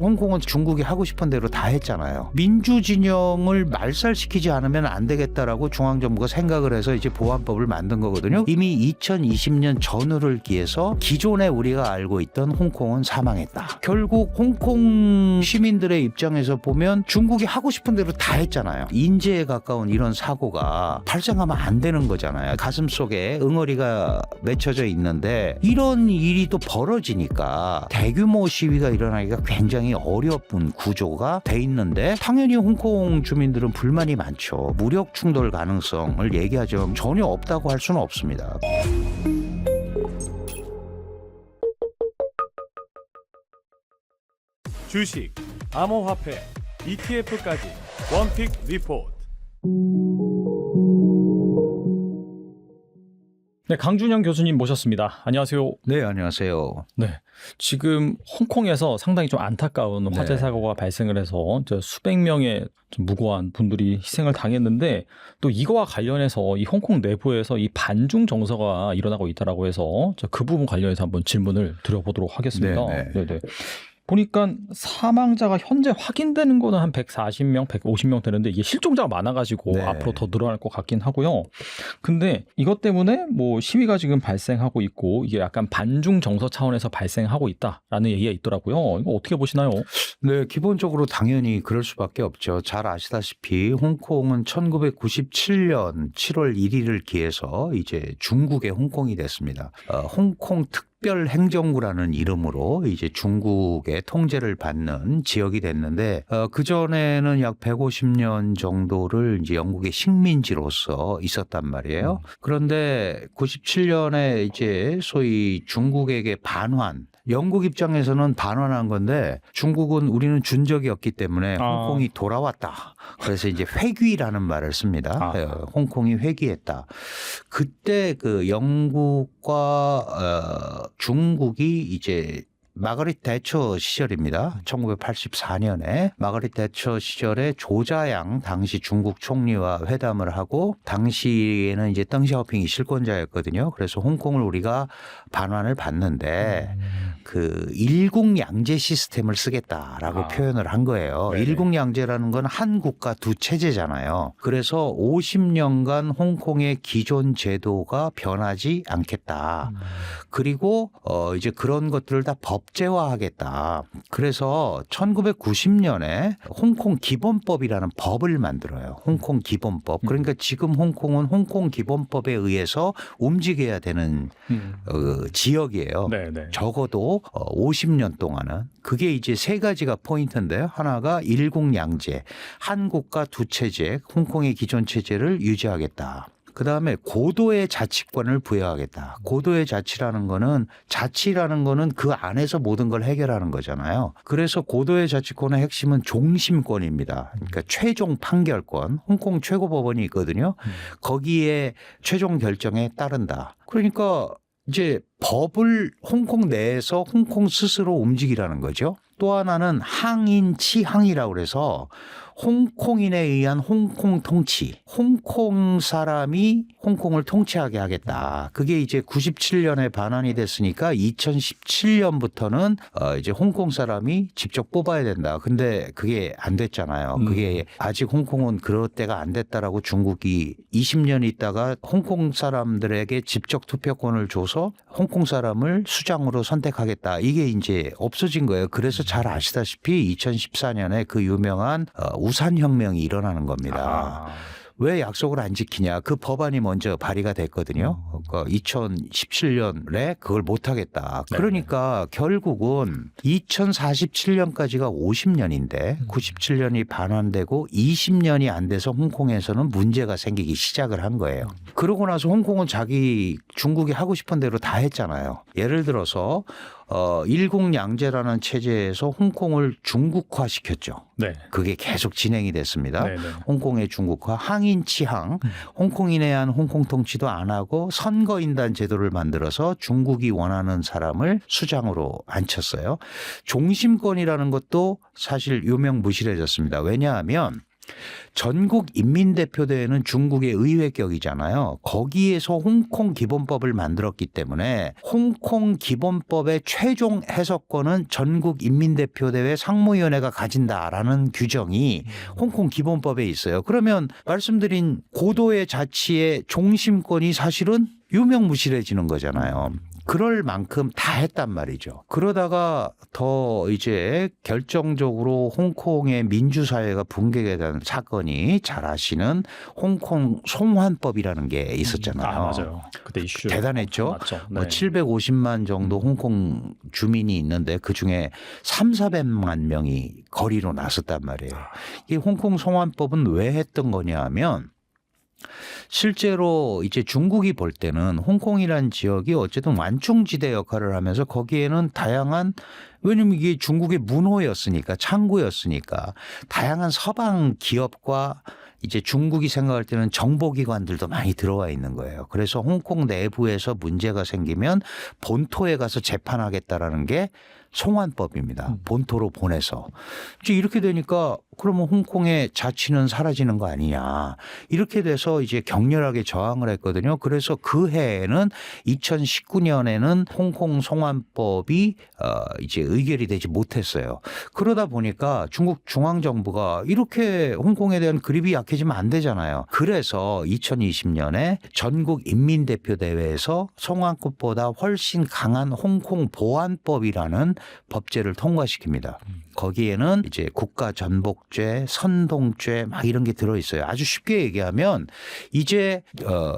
홍콩은 중국이 하고 싶은 대로 다 했잖아요. 민주진영을 말살시키지 않으면 안 되겠다라고 중앙정부가 생각을 해서 이제 보안법을 만든 거거든요. 이미 2020년 전후를 기해서 기존에 우리가 알고 있던 홍콩은 사망했다. 결국 홍콩 시민들의 입장에서 보면 중국이 하고 싶은 대로 다 했잖아요. 인재에 가까운 이런 사고가 발생하면 안 되는 거잖아요. 가슴속에 응어리가 맺혀져 있는데 이런 일이 또 벌어지니까 대규모 시위가 일어나기가 굉장히 어려운 구조가 돼 있는데 당연히 홍콩 주민들은 불만이 많죠. 무력 충돌 가능성을 얘기하죠. 전혀 없다고 할 수는 없습니다. 주식, 암호화폐, ETF까지 원픽 리포트. 네, 강준영 교수님 모셨습니다. 안녕하세요. 네, 안녕하세요. 네, 지금 홍콩에서 상당히 좀 안타까운 화재 사고가 발생을 해서 수백 명의 좀 무고한 분들이 희생을 당했는데 또 이거와 관련해서 이 홍콩 내부에서 이 반중 정서가 일어나고 있다라고 해서 그 부분 관련해서 한번 질문을 드려보도록 하겠습니다. 네네. 보니까 사망자가 현재 확인되는 거는 한 140명, 150명 되는데 이게 실종자가 많아가지고 앞으로 더 늘어날 것 같긴 하고요. 근데 이것 때문에 뭐 시위가 지금 발생하고 있고 이게 약간 반중 정서 차원에서 발생하고 있다라는 얘기가 있더라고요. 이거 어떻게 보시나요? 네, 기본적으로 당연히 그럴 수밖에 없죠. 잘 아시다시피 홍콩은 1997년 7월 1일을 기해서 이제 중국의 홍콩이 됐습니다. 홍콩 특별 행정구라는 이름으로 이제 중국의 통제를 받는 지역이 됐는데 그 전에는 약 150년 정도를 이제 영국의 식민지로서 있었단 말이에요. 그런데 97년에 이제 소위 중국에게 반환. 영국 입장에서는 반환한 건데 중국은 우리는 준 적이 없기 때문에 홍콩이 돌아왔다. 그래서 이제 회귀라는 말을 씁니다. 홍콩이 회귀했다. 그때 그 영국과 중국이 이제 마거릿 대처 시절입니다. 1984년에 마거릿 대처 시절에 조자양 당시 중국 총리와 회담을 하고 당시에는 이제 덩샤오핑이 실권자였거든요. 그래서 홍콩을 우리가 반환을 받는데 그 일국양제 시스템을 쓰겠다라고 표현을 한 거예요. 일국양제라는 건 한 국가 두 체제잖아요. 그래서 50년간 홍콩의 기존 제도가 변하지 않겠다. 그리고 이제 그런 것들을 다 법제화하겠다. 그래서 1990년에 홍콩 기본법이라는 법을 만들어요. 홍콩 기본법. 그러니까 지금 홍콩은 홍콩 기본법에 의해서 움직여야 되는 지역이에요. 적어도 50년 동안은. 그게 이제 세 가지가 포인트인데요. 하나가 일국양제, 한 국가 두 체제, 홍콩의 기존 체제를 유지하겠다. 그다음에 고도의 자치권을 부여하겠다. 고도의 자치라는 거는 그 안에서 모든 걸 해결하는 거잖아요. 그래서 고도의 자치권의 핵심은 종심권입니다. 그러니까 최종 판결권, 홍콩 최고법원이 있거든요. 거기에 최종 결정에 따른다. 그러니까 이제 법을 홍콩 내에서 홍콩 스스로 움직이라는 거죠. 또 하나는 항인치항이라고 그래서 홍콩인에 의한 홍콩 통치, 홍콩 사람이 홍콩을 통치하게 하겠다. 그게 이제 97년에 반환이 됐으니까 2017년부터는 이제 홍콩 사람이 직접 뽑아야 된다. 근데 그게 안 됐잖아요. 그게 아직 홍콩은 그럴 때가 안 됐다라고 중국이 20년 있다가 홍콩 사람들에게 직접 투표권을 줘서 홍콩 사람을 수장으로 선택하겠다. 이게 이제 없어진 거예요. 그래서 잘 아시다시피 2014년에 그 유명한 우산혁명이 일어나는 겁니다. 왜 약속을 안 지키냐. 그 법안이 먼저 발의가 됐거든요. 2017년에 그걸 못하겠다. 그러니까 결국은 2047년까지가 50년인데 97년이 반환되고 20년이 안 돼서 홍콩에서는 문제가 생기기 시작을 한 거예요. 그러고 나서 홍콩은 중국이 하고 싶은 대로 다 했잖아요. 예를 들어서 일국양제라는 체제에서 홍콩을 중국화시켰죠. 그게 계속 진행이 됐습니다. 홍콩의 중국화, 항인치항, 홍콩인에 대한 홍콩 통치도 안 하고 선거인단 제도를 만들어서 중국이 원하는 사람을 수장으로 앉혔어요. 종심권이라는 것도 사실 유명무실해졌습니다. 왜냐하면 전국 인민대표대회는 중국의 의회격이잖아요. 거기에서 홍콩 기본법을 만들었기 때문에 홍콩 기본법의 최종 해석권은 전국 인민대표대회 상무위원회가 가진다라는 규정이 홍콩 기본법에 있어요. 그러면 말씀드린 고도의 자치의 종심권이 사실은 유명무실해지는 거잖아요. 그럴 만큼 다 했단 말이죠. 그러다가 더 이제 결정적으로 홍콩의 민주사회가 붕괴가 된 사건이 잘 아시는 홍콩 송환법이라는 게 있었잖아요. 맞아요. 그때 이슈 대단했죠. 맞죠. 뭐 750만 정도 홍콩 주민이 있는데 그중에 3,400만 명이 거리로 나섰단 말이에요. 이 홍콩 송환법은 왜 했던 거냐 하면 실제로 이제 중국이 볼 때는 홍콩이라는 지역이 어쨌든 완충지대 역할을 하면서 거기에는 다양한 왜냐면 이게 중국의 문호였으니까 창구였으니까 다양한 서방 기업과 이제 중국이 생각할 때는 정보기관들도 많이 들어와 있는 거예요. 그래서 홍콩 내부에서 문제가 생기면 본토에 가서 재판하겠다라는 게 송환법입니다. 본토로 보내서. 이제 이렇게 되니까 그러면 홍콩의 자치는 사라지는 거 아니냐. 이렇게 돼서 이제 격렬하게 저항을 했거든요. 그래서 그 해에는 2019년에는 홍콩 송환법이 이제 의결이 되지 못했어요. 그러다 보니까 중국 중앙정부가 이렇게 홍콩에 대한 그립이 약해지면 안 되잖아요. 그래서 2020년에 전국 인민대표대회에서 송환법보다 훨씬 강한 홍콩 보안법이라는 법제를 통과시킵니다. 거기에는 이제 국가전복죄, 선동죄 막 이런 게 들어있어요. 아주 쉽게 얘기하면 이제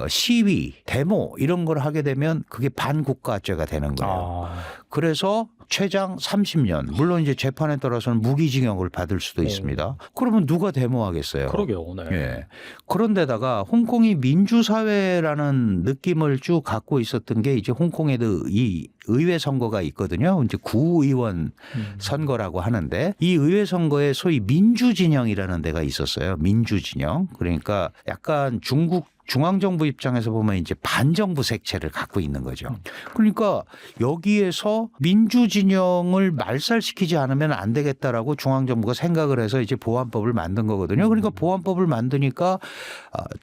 시위, 데모 이런 걸 하게 되면 그게 반국가죄가 되는 거예요. 그래서 최장 30년. 물론 이제 재판에 따라서는 무기징역을 받을 수도 있습니다. 그러면 누가 데모하겠어요? 그러게요. 네. 예. 그런데다가 홍콩이 민주사회라는 느낌을 쭉 갖고 있었던 게 이제 홍콩에도 이 의회 선거가 있거든요. 이제 구의원 선거라고 하는데 이 의회 선거에 소위 민주진영이라는 데가 있었어요. 민주진영. 그러니까 약간 중국 중앙정부 입장에서 보면 이제 반정부 색채를 갖고 있는 거죠. 그러니까 여기에서 민주진영을 말살시키지 않으면 안 되겠다라고 중앙정부가 생각을 해서 이제 보안법을 만든 거거든요. 그러니까 보안법을 만드니까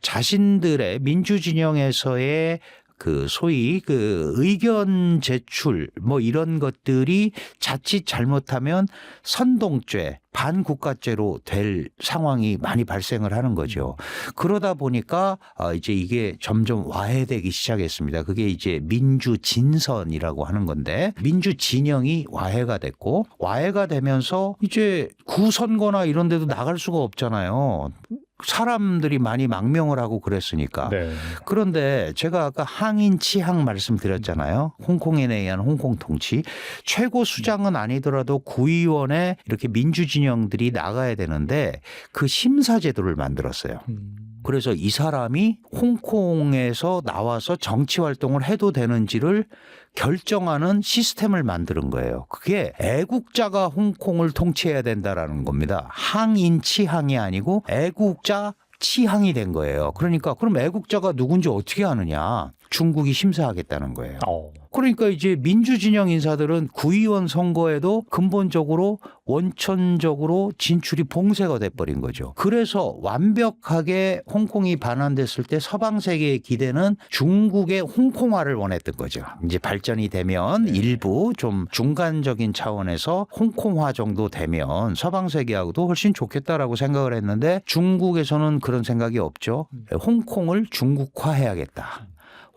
자신들의 민주진영에서의 그 소위 그 의견 제출 뭐 이런 것들이 자칫 잘못하면 선동죄, 반국가죄로 될 상황이 많이 발생을 하는 거죠. 그러다 보니까 이제 이게 점점 와해되기 시작했습니다. 그게 이제 민주진선이라고 하는 건데 민주진영이 와해가 됐고 와해가 되면서 이제 구선거나 이런 데도 나갈 수가 없잖아요. 사람들이 많이 망명을 하고 그랬으니까. 네. 그런데 제가 아까 항인 치항 말씀드렸잖아요. 홍콩에 의한 홍콩 통치. 최고 수장은 아니더라도 구의원에 이렇게 민주진영들이 나가야 되는데 그 심사제도를 만들었어요. 그래서 이 사람이 홍콩에서 나와서 정치 활동을 해도 되는지를 결정하는 시스템을 만드는 거예요. 그게 애국자가 홍콩을 통치해야 된다라는 겁니다. 항인 치항이 아니고 애국자 치항이 된 거예요. 그러니까 그럼 애국자가 누군지 어떻게 아느냐. 중국이 심사하겠다는 거예요. 그러니까 이제 민주진영 인사들은 구의원 선거에도 근본적으로 원천적으로 진출이 봉쇄가 돼버린 거죠. 그래서 완벽하게 홍콩이 반환됐을 때 서방 세계의 기대는 중국의 홍콩화를 원했던 거죠. 이제 발전이 되면 일부 좀 중간적인 차원에서 홍콩화 정도 되면 서방 세계하고도 훨씬 좋겠다라고 생각을 했는데 중국에서는 그런 생각이 없죠. 홍콩을 중국화해야겠다.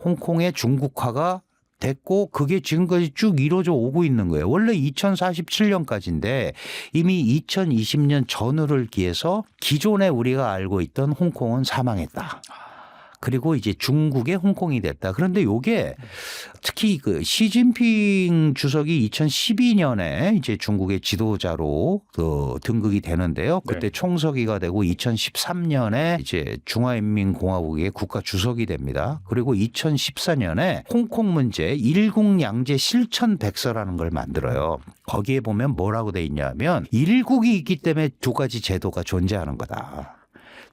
홍콩의 중국화가 됐고 그게 지금까지 쭉 이루어져 오고 있는 거예요. 원래 2047년까지인데 이미 2020년 전후를 기해서 기존에 우리가 알고 있던 홍콩은 사망했다. 그리고 이제 중국의 홍콩이 됐다. 그런데 이게 특히 그 시진핑 주석이 2012년에 이제 중국의 지도자로 등극이 되는데요. 그때 총서기가 되고 2013년에 이제 중화인민공화국의 국가 주석이 됩니다. 그리고 2014년에 홍콩 문제 일국양제 실천 백서라는 걸 만들어요. 거기에 보면 뭐라고 돼 있냐면 일국이 있기 때문에 두 가지 제도가 존재하는 거다.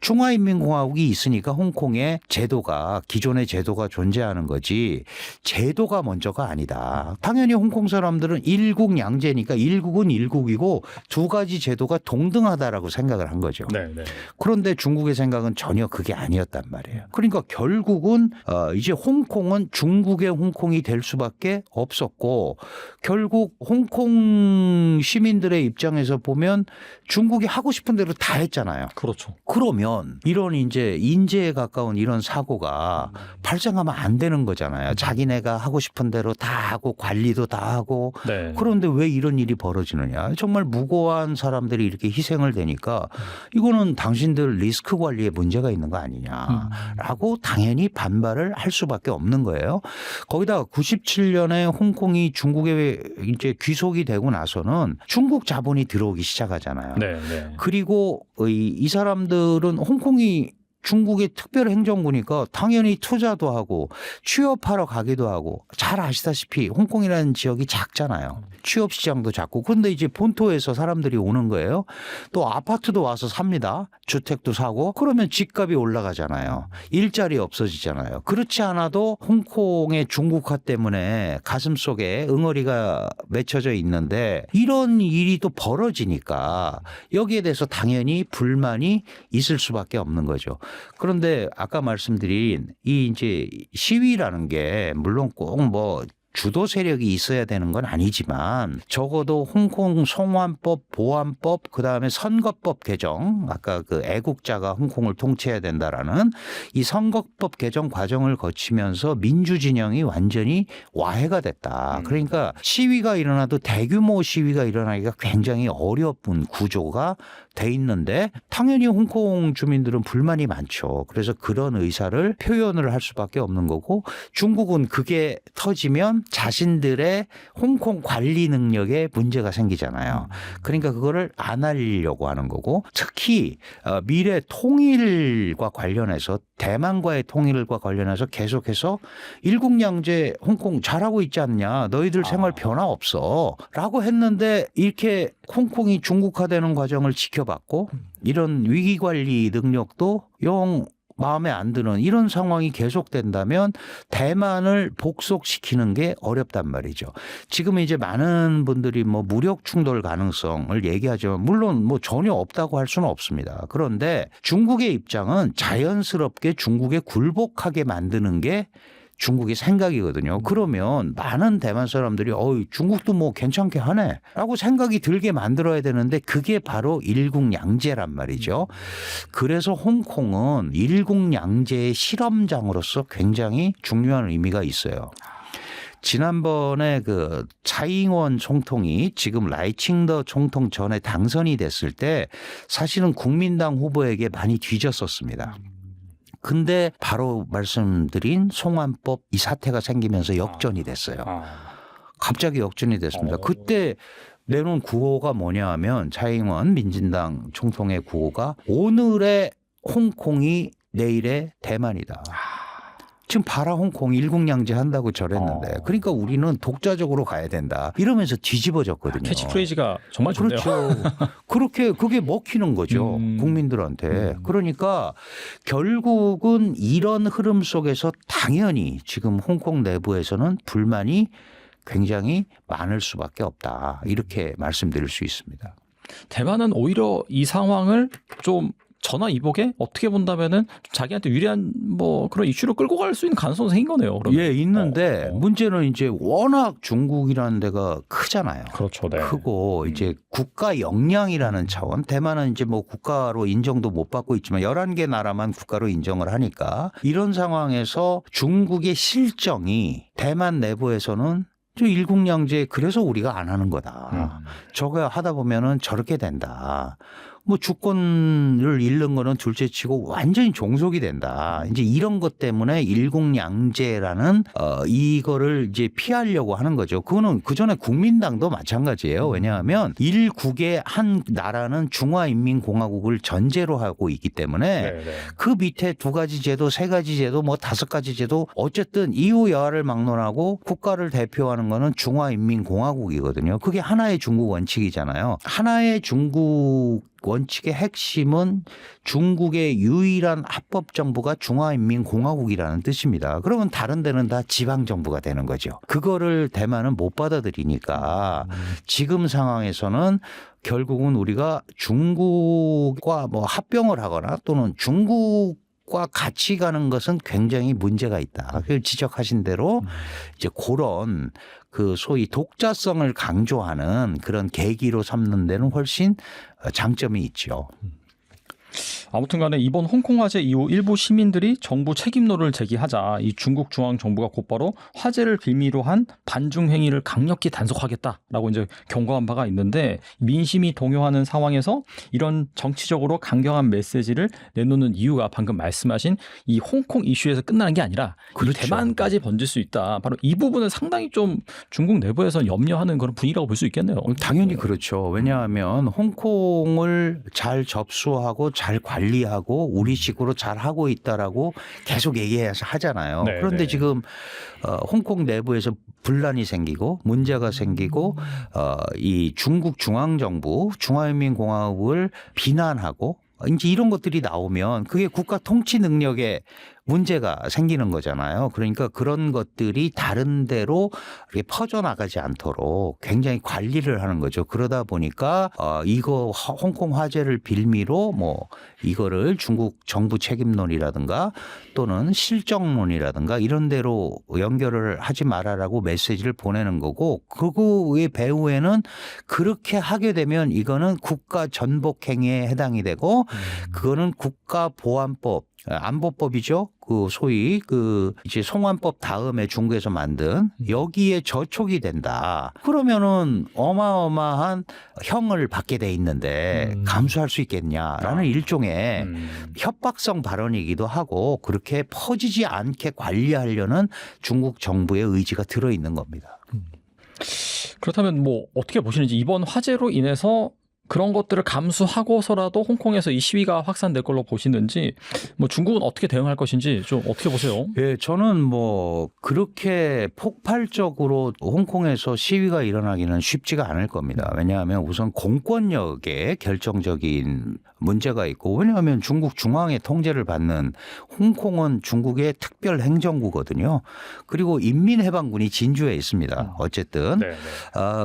중화인민공화국이 있으니까 홍콩의 제도가 기존의 제도가 존재하는 거지 제도가 먼저가 아니다. 당연히 홍콩 사람들은 일국양제니까 일국은 일국이고 두 가지 제도가 동등하다라고 생각을 한 거죠. 네, 네. 그런데 중국의 생각은 전혀 그게 아니었단 말이에요. 그러니까 결국은 이제 홍콩은 중국의 홍콩이 될 수밖에 없었고 결국 홍콩 시민들의 입장에서 보면 중국이 하고 싶은 대로 다 했잖아요. 그렇죠. 그러면 이런 이제 인재에 가까운 이런 사고가 발생하면 안 되는 거잖아요. 자기네가 하고 싶은 대로 다 하고 관리도 다 하고 네. 그런데 왜 이런 일이 벌어지느냐. 정말 무고한 사람들이 이렇게 희생을 되니까 이거는 당신들 리스크 관리에 문제가 있는 거 아니냐라고 당연히 반발을 할 수밖에 없는 거예요. 거기다가 97년에 홍콩이 중국에 이제 귀속이 되고 나서는 중국 자본이 들어오기 시작하잖아요. 네, 네. 그리고 이 사람들은 홍콩이 중국의 특별 행정구니까 당연히 투자도 하고 취업하러 가기도 하고 잘 아시다시피 홍콩이라는 지역이 작잖아요. 취업 시장도 작고 그런데 이제 본토에서 사람들이 오는 거예요. 또 아파트도 와서 삽니다. 주택도 사고 그러면 집값이 올라가잖아요. 일자리 없어지잖아요. 그렇지 않아도 홍콩의 중국화 때문에 가슴속에 응어리가 맺혀져 있는데 이런 일이 또 벌어지니까 여기에 대해서 당연히 불만이 있을 수밖에 없는 거죠. 그런데 아까 말씀드린 이 이제 시위라는 게 물론 꼭 뭐 주도 세력이 있어야 되는 건 아니지만 적어도 홍콩 송환법, 보안법, 그다음에 선거법 개정, 아까 그 애국자가 홍콩을 통치해야 된다라는 이 선거법 개정 과정을 거치면서 민주진영이 완전히 와해가 됐다. 그러니까 시위가 일어나도 대규모 시위가 일어나기가 굉장히 어려운 구조가 돼 있는데 당연히 홍콩 주민들은 불만이 많죠. 그래서 그런 의사를 표현을 할 수밖에 없는 거고 중국은 그게 터지면 자신들의 홍콩 관리 능력에 문제가 생기잖아요. 그러니까 그거를 안 하려고 하는 거고 특히 미래 통일과 관련해서 대만과의 통일과 관련해서 계속해서 일국양제 홍콩 잘하고 있지 않냐. 너희들 생활 변화 없어. 라고 했는데 이렇게 홍콩이 중국화되는 과정을 지켜봤고 이런 위기관리 능력도 영 마음에 안 드는 이런 상황이 계속된다면 대만을 복속시키는 게 어렵단 말이죠. 지금 이제 많은 분들이 뭐 무력 충돌 가능성을 얘기하지만 물론 뭐 전혀 없다고 할 수는 없습니다. 그런데 중국의 입장은 자연스럽게 중국에 굴복하게 만드는 게 중국의 생각이거든요. 그러면 많은 대만 사람들이 중국도 뭐 괜찮게 하네 라고 생각이 들게 만들어야 되는데 그게 바로 일국양제란 말이죠. 그래서 홍콩은 일국양제의 실험장으로서 굉장히 중요한 의미가 있어요. 지난번에 그 차이잉원 총통이 지금 라이칭더 총통 전에 당선이 됐을 때 사실은 국민당 후보에게 많이 뒤졌었습니다. 근데 바로 말씀드린 송환법 이 사태가 생기면서 역전이 됐어요. 갑자기 역전이 됐습니다. 그때 내놓은 구호가 뭐냐 하면 차이잉원 민진당 총통의 구호가 오늘의 홍콩이 내일의 대만이다. 지금 바라 홍콩 일국양제 한다고 저랬는데 그러니까 우리는 독자적으로 가야 된다. 이러면서 뒤집어졌거든요. 캐치프레이즈가 정말 좋네요. 그렇죠. 그렇게 그게 먹히는 거죠. 국민들한테. 그러니까 결국은 이런 흐름 속에서 당연히 지금 홍콩 내부에서는 불만이 굉장히 많을 수밖에 없다. 이렇게 말씀드릴 수 있습니다. 대만은 오히려 이 상황을 좀 전화위복에 어떻게 본다면은 좀 자기한테 유리한 뭐 그런 이슈로 끌고 갈 수 있는 가능성이 생긴 거네요. 그러면. 예, 있는데 문제는 이제 워낙 중국이라는 데가 크잖아요. 그렇죠. 네. 크고 이제 국가 역량이라는 차원 대만은 이제 뭐 국가로 인정도 못 받고 있지만 11개 나라만 국가로 인정을 하니까 이런 상황에서 중국의 실정이 대만 내부에서는 일국양제 그래서 우리가 안 하는 거다. 저거 하다 보면은 저렇게 된다. 뭐 주권을 잃는 거는 둘째치고 완전히 종속이 된다. 이제 이런 것 때문에 일국양제라는 이거를 이제 피하려고 하는 거죠. 그거는 그 전에 국민당도 마찬가지예요. 왜냐하면 일국의 한 나라는 중화인민공화국을 전제로 하고 있기 때문에 네네. 그 밑에 두 가지 제도, 세 가지 제도, 뭐 다섯 가지 제도 어쨌든 이후 여하를 막론하고 국가를 대표하는 거는 중화인민공화국이거든요. 그게 하나의 중국 원칙이잖아요. 하나의 중국 원칙의 핵심은 중국의 유일한 합법 정부가 중화인민공화국이라는 뜻입니다. 그러면 다른 데는 다 지방 정부가 되는 거죠. 그거를 대만은 못 받아들이니까 지금 상황에서는 결국은 우리가 중국과 뭐 합병을 하거나 또는 중국과 같이 가는 것은 굉장히 문제가 있다. 그 지적하신 대로 이제 그런 그 소위 독자성을 강조하는 그런 계기로 삼는 데는 훨씬 장점이 있죠. 아무튼 간에 이번 홍콩 화재 이후 일부 시민들이 정부 책임론을 제기하자 이 중국 중앙정부가 곧바로 화재를 빌미로 한 반중 행위를 강력히 단속하겠다라고 이제 경고한 바가 있는데 민심이 동요하는 상황에서 이런 정치적으로 강경한 메시지를 내놓는 이유가 방금 말씀하신 이 홍콩 이슈에서 끝나는 게 아니라 그렇죠. 이 대만까지 번질 수 있다. 바로 이 부분은 상당히 좀 중국 내부에서 염려하는 그런 분위기라고 볼 수 있겠네요. 당연히 그렇죠. 왜냐하면 홍콩을 잘 접수하고 잘 관리하고 우리식으로 잘 하고 있다라고 계속 얘기해서 하잖아요. 네, 그런데 네. 지금 홍콩 내부에서 분란이 생기고 문제가 생기고 이 중국 중앙정부 중화인민공화국을 비난하고 이제 이런 것들이 나오면 그게 국가 통치 능력에 문제가 생기는 거잖아요. 그러니까 그런 것들이 다른 데로 이렇게 퍼져나가지 않도록 굉장히 관리를 하는 거죠. 그러다 보니까 이거 홍콩 화재를 빌미로 뭐 이거를 중국 정부 책임론이라든가 또는 실정론이라든가 이런 데로 연결을 하지 말아라고 메시지를 보내는 거고 그거의 배후에는 그렇게 하게 되면 이거는 국가 전복 행위에 해당이 되고 그거는 국가보안법 안보법이죠. 그 소위 그 이제 송환법 다음에 중국에서 만든 여기에 저촉이 된다. 그러면은 어마어마한 형을 받게 돼 있는데 감수할 수 있겠냐라는 일종의 협박성 발언이기도 하고 그렇게 퍼지지 않게 관리하려는 중국 정부의 의지가 들어 있는 겁니다. 그렇다면 뭐 어떻게 보시는지 이번 화재로 인해서 그런 것들을 감수하고서라도 홍콩에서 이 시위가 확산될 걸로 보시는지 뭐 중국은 어떻게 대응할 것인지 좀 어떻게 보세요? 예, 저는 뭐 그렇게 폭발적으로 홍콩에서 시위가 일어나기는 쉽지가 않을 겁니다. 왜냐하면 우선 공권력에 결정적인 문제가 있고 왜냐하면 중국 중앙의 통제를 받는 홍콩은 중국의 특별 행정구거든요. 그리고 인민해방군이 진주에 있습니다. 어쨌든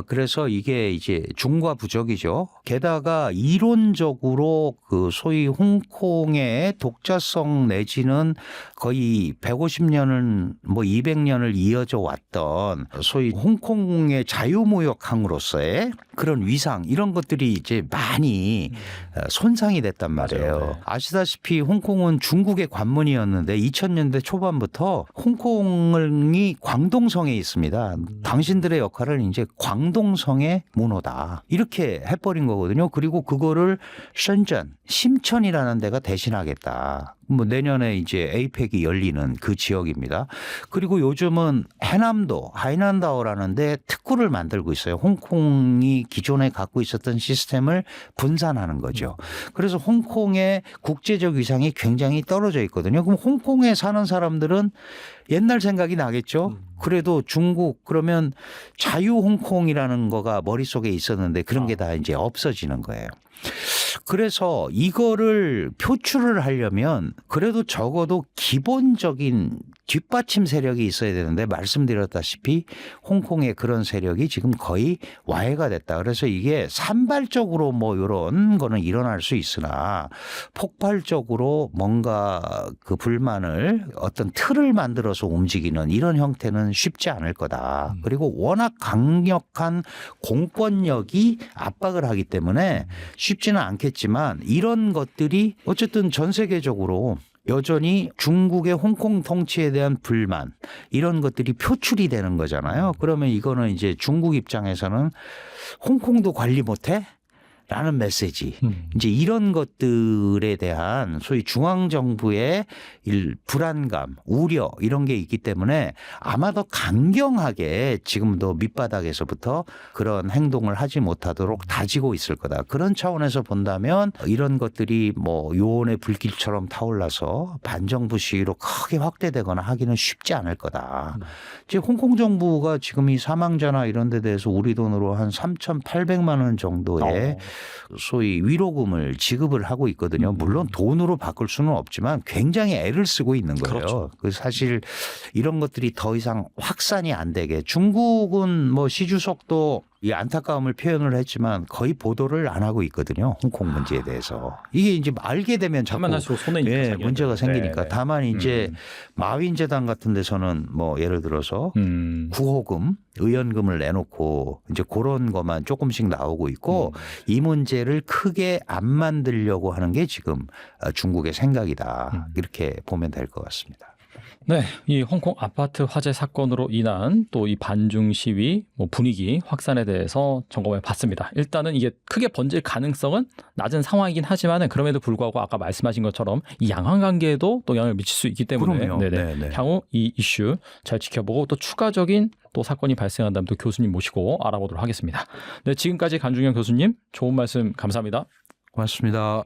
그래서 이게 이제 중과 부적이죠. 게다가 이론적으로 그 소위 홍콩의 독자성 내지는 거의 150년은 뭐 200년을 이어져 왔던 소위 홍콩의 자유무역항으로서의 그런 위상 이런 것들이 이제 많이 손상이 됐단 말이에요. 맞아요. 네. 아시다시피 홍콩은 중국의 관문이었는데 2000년대 초반부터 홍콩이 광동성에 있습니다. 당신들의 역할은 이제 광동성의 문호다. 이렇게 해버린 거거든요. 그리고 그거를 션전, 심천이라는 데가 대신하겠다. 뭐 내년에 이제 에이펙이 열리는 그 지역입니다. 그리고 요즘은 해남도, 하이난다오라는 데 특구를 만들고 있어요. 홍콩이 기존에 갖고 있었던 시스템을 분산하는 거죠. 그래서 홍콩의 국제적 위상이 굉장히 떨어져 있거든요. 그럼 홍콩에 사는 사람들은 옛날 생각이 나겠죠. 그래도 중국 그러면 자유 홍콩이라는 거가 머릿속에 있었는데 그런 게 다 이제 없어지는 거예요. 그래서 이거를 표출을 하려면 그래도 적어도 기본적인 뒷받침 세력이 있어야 되는데 말씀드렸다시피 홍콩의 그런 세력이 지금 거의 와해가 됐다. 그래서 이게 산발적으로 뭐 이런 거는 일어날 수 있으나 폭발적으로 뭔가 그 불만을 어떤 틀을 만들어서 움직이는 이런 형태는 쉽지 않을 거다. 그리고 워낙 강력한 공권력이 압박을 하기 때문에 쉽지는 않겠지만 이런 것들이 어쨌든 전 세계적으로 여전히 중국의 홍콩 통치에 대한 불만 이런 것들이 표출이 되는 거잖아요. 그러면 이거는 이제 중국 입장에서는 홍콩도 관리 못해? 라는 메시지. 이제 이런 것들에 대한 소위 중앙정부의 불안감, 우려 이런 게 있기 때문에 아마 더 강경하게 지금도 밑바닥에서부터 그런 행동을 하지 못하도록 다지고 있을 거다. 그런 차원에서 본다면 이런 것들이 뭐 요원의 불길처럼 타올라서 반정부 시위로 크게 확대되거나 하기는 쉽지 않을 거다. 이제 홍콩 정부가 지금 이 사망자나 이런 데 대해서 우리 돈으로 한 3,800만 원 정도의 소위 위로금을 지급을 하고 있거든요. 물론 돈으로 바꿀 수는 없지만 굉장히 애를 쓰고 있는 거예요. 그렇죠. 그래서 사실 이런 것들이 더 이상 확산이 안 되게 중국은 뭐 시 주석도 이 안타까움을 표현을 했지만 거의 보도를 안 하고 있거든요. 홍콩 문제에 대해서. 이게 이제 알게 되면 자꾸 하면 할수록 손해니까. 예, 자기한테. 문제가 생기니까. 네. 다만 이제 마윈재단 같은 데서는 뭐 예를 들어서 구호금, 의원금을 내놓고 이제 그런 것만 조금씩 나오고 있고 이 문제를 크게 안 만들려고 하는 게 지금 중국의 생각이다. 이렇게 보면 될 것 같습니다. 네, 이 홍콩 아파트 화재 사건으로 인한 또 이 반중 시위 뭐 분위기 확산에 대해서 점검해 봤습니다. 일단은 이게 크게 번질 가능성은 낮은 상황이긴 하지만은 그럼에도 불구하고 아까 말씀하신 것처럼 이 양안 관계에도 또 영향을 미칠 수 있기 때문에 그럼요. 네네. 네네. 향후 이 이슈 잘 지켜보고 또 추가적인 또 사건이 발생한다면 또 교수님 모시고 알아보도록 하겠습니다. 네, 지금까지 간중현 교수님 좋은 말씀 감사합니다. 고맙습니다.